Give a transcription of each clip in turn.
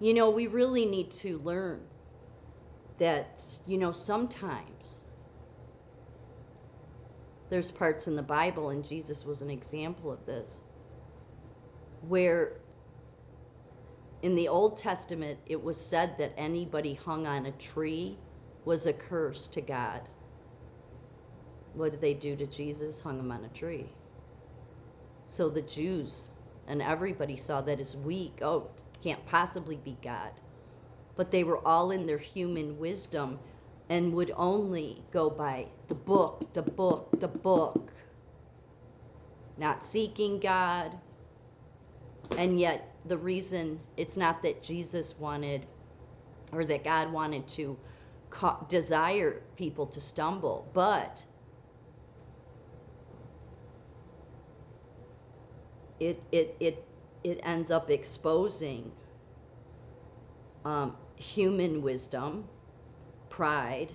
We really need to learn that, sometimes there's parts in the Bible, and Jesus was an example of this, where in the Old Testament it was said that anybody hung on a tree was a curse to God. What did they do to Jesus? Hung him on a tree. So the Jews and everybody saw that as weak. Oh, can't possibly be God. But they were all in their human wisdom and would only go by the book, the book, the book. Not seeking God. And yet the reason it's not that Jesus wanted or that God wanted to desire people to stumble, but it ends up exposing human wisdom, pride,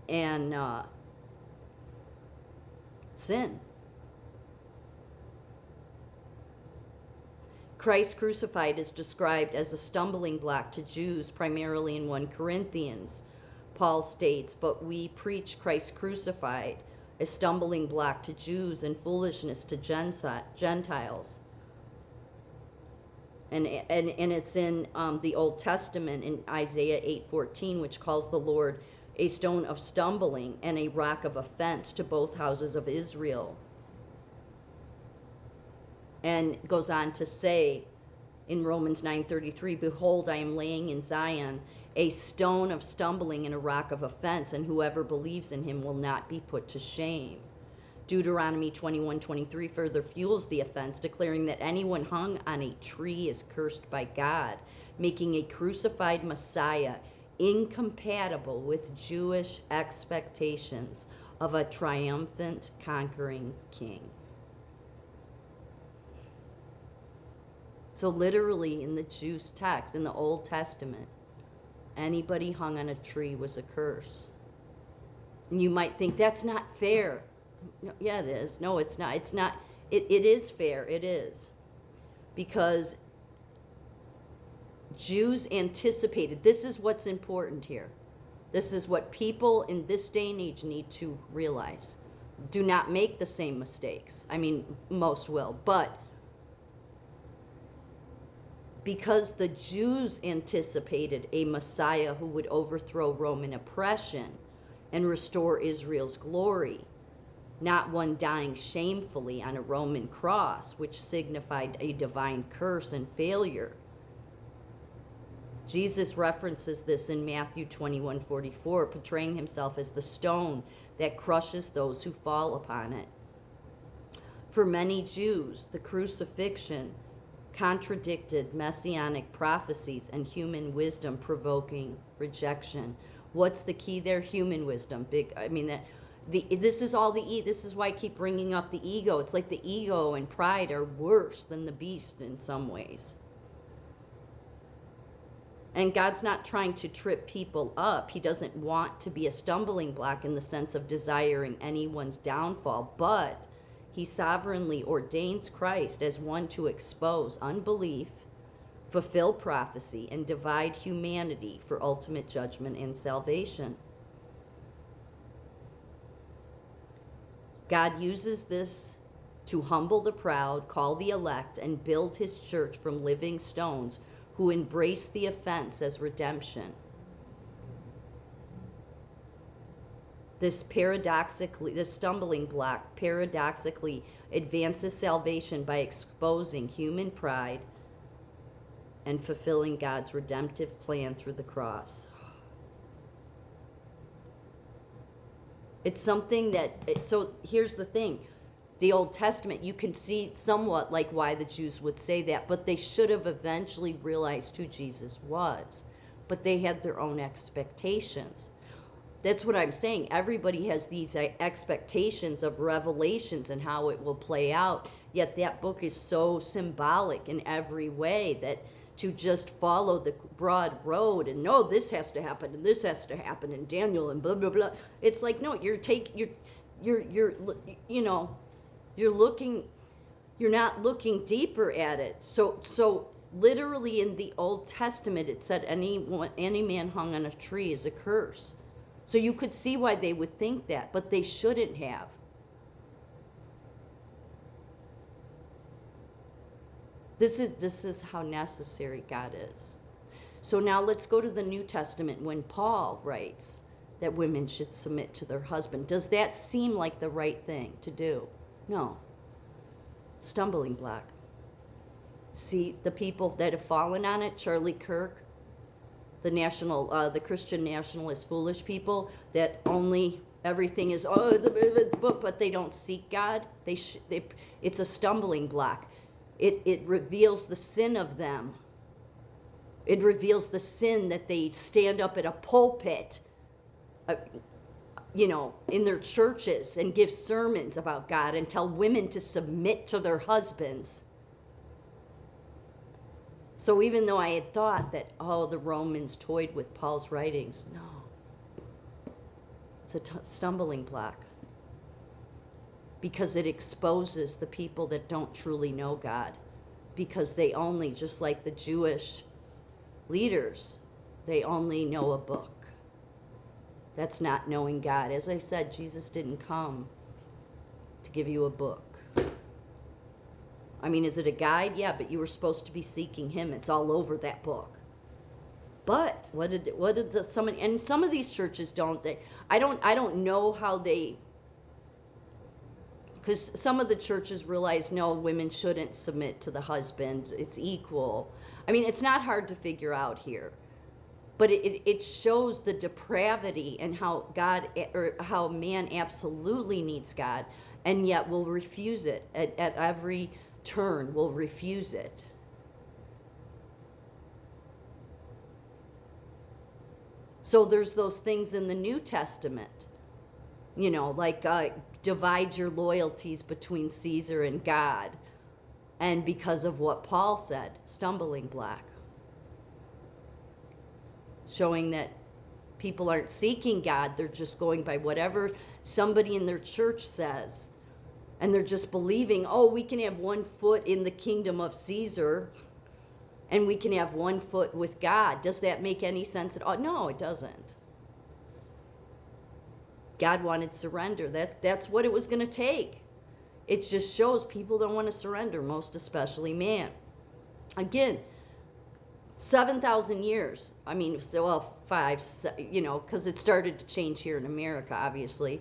and sin. Christ crucified is described as a stumbling block to Jews, primarily in 1 Corinthians. Paul states, "But we preach Christ crucified, a stumbling block to Jews and foolishness to Gentiles." And it's in the Old Testament in Isaiah 8:14, which calls the Lord a stone of stumbling and a rock of offense to both houses of Israel. And goes on to say in Romans 9:33, "Behold, I am laying in Zion a stone of stumbling and a rock of offense, and whoever believes in him will not be put to shame." Deuteronomy 21:23 further fuels the offense, declaring that anyone hung on a tree is cursed by God, making a crucified Messiah incompatible with Jewish expectations of a triumphant, conquering king. So literally in the Jews' text, in the Old Testament, anybody hung on a tree was a curse. And you might think, that's not fair. No, yeah, it is. No, it's not. It's not. It is fair. It is. Because Jews anticipated, this is what's important here. This is what people in this day and age need to realize. Do not make the same mistakes. I mean, most will. But because the Jews anticipated a Messiah who would overthrow Roman oppression and restore Israel's glory, not one dying shamefully on a Roman cross, which signified a divine curse and failure. Jesus references this in Matthew 21:44, portraying himself as the stone that crushes those who fall upon it. For many Jews, the crucifixion contradicted messianic prophecies and human wisdom, provoking rejection. What's the key there? Human wisdom. This is why I keep bringing up the ego. It's like the ego and pride are worse than the beast in some ways. And God's not trying to trip people up. He doesn't want to be a stumbling block in the sense of desiring anyone's downfall, but he sovereignly ordains Christ as one to expose unbelief, fulfill prophecy, and divide humanity for ultimate judgment and salvation. God uses this to humble the proud, call the elect, and build his church from living stones who embrace the offense as redemption. This stumbling block paradoxically advances salvation by exposing human pride and fulfilling God's redemptive plan through the cross. It's something so here's the thing. The Old Testament, you can see somewhat like why the Jews would say that, but they should have eventually realized who Jesus was. But they had their own expectations. That's what I'm saying. Everybody has these expectations of revelations and how it will play out. Yet that book is so symbolic in every way that to just follow the broad road and no, this has to happen and this has to happen and Daniel and blah blah blah. It's like no, you're not looking deeper at it. So literally in the Old Testament, it said any man hung on a tree is a curse. So you could see why they would think that, but they shouldn't have. This is how necessary God is. So now let's go to the New Testament when Paul writes that women should submit to their husband. Does that seem like the right thing to do? No. Stumbling block. See the people that have fallen on it, Charlie Kirk, the Christian nationalist foolish people that only everything is, it's a book, but they don't seek God. It's a stumbling block. It reveals the sin of them. It reveals the sin that they stand up at a pulpit, in their churches and give sermons about God and tell women to submit to their husbands. So even though I had thought that, the Romans toyed with Paul's writings, no. It's a stumbling block. Because it exposes the people that don't truly know God. Because they only, just like the Jewish leaders, they only know a book. That's not knowing God. As I said, Jesus didn't come to give you a book. I mean, is it a guide? Yeah, but you were supposed to be seeking him. It's all over that book. But and some of these churches don't. I don't know how they. Because some of the churches realize, no, women shouldn't submit to the husband. It's equal. I mean, it's not hard to figure out here. But it shows the depravity and how how man absolutely needs God, and yet will refuse it at every turn. Will refuse it. So there's those things in the New Testament, like divide your loyalties between Caesar and God, and because of what Paul said, stumbling block. Showing that people aren't seeking God, they're just going by whatever somebody in their church says. And they're just believing, we can have one foot in the kingdom of Caesar and we can have one foot with God. Does that make any sense at all? No, it doesn't. God wanted surrender. That's what it was going to take. It just shows people don't want to surrender, most especially man. Again, 7,000 years. I mean, because it started to change here in America, obviously,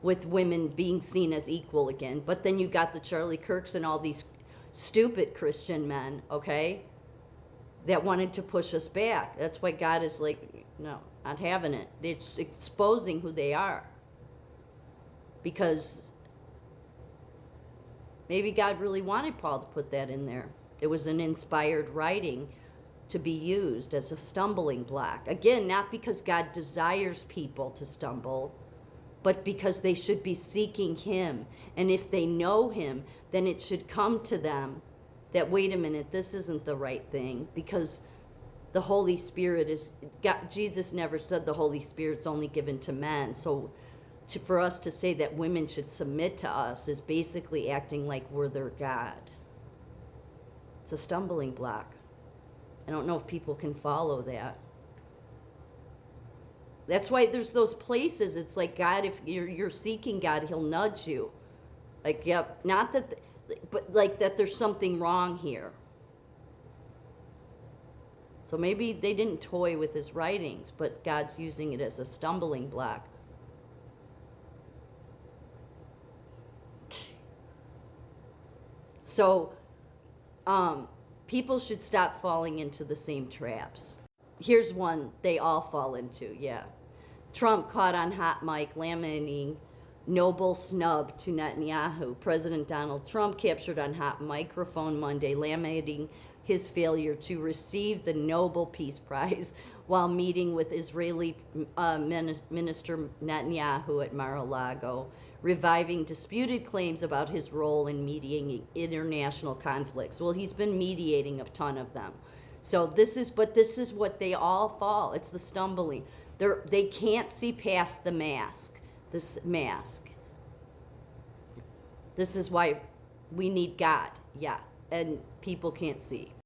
with women being seen as equal again. But then you got the Charlie Kirks and all these stupid Christian men, okay, that wanted to push us back. That's why God is like, no, not having it. It's exposing who they are. Because maybe God really wanted Paul to put that in there. It was an inspired writing to be used as a stumbling block. Again, not because God desires people to stumble, but because they should be seeking him. And if they know him, then it should come to them that, wait a minute, this isn't the right thing, because the Holy Spirit Jesus never said the Holy Spirit's only given to men. So for us to say that women should submit to us is basically acting like we're their God. It's a stumbling block. I don't know if people can follow that. That's why there's those places. It's like, God, if you're seeking God, he'll nudge you. Like, yep, not that, but like that there's something wrong here. So maybe they didn't toy with his writings, but God's using it as a stumbling block. So, people should stop falling into the same traps. Here's one they all fall into, yeah. Trump caught on hot mic lamenting noble snub to Netanyahu. President Donald Trump captured on hot microphone Monday lamenting his failure to receive the Nobel Peace Prize while meeting with Israeli Minister Netanyahu at Mar-a-Lago, reviving disputed claims about his role in mediating international conflicts. Well, he's been mediating a ton of them. So this is what they all fall. It's the stumbling. They can't see past the mask. This mask. This is why we need God. Yeah. And people can't see.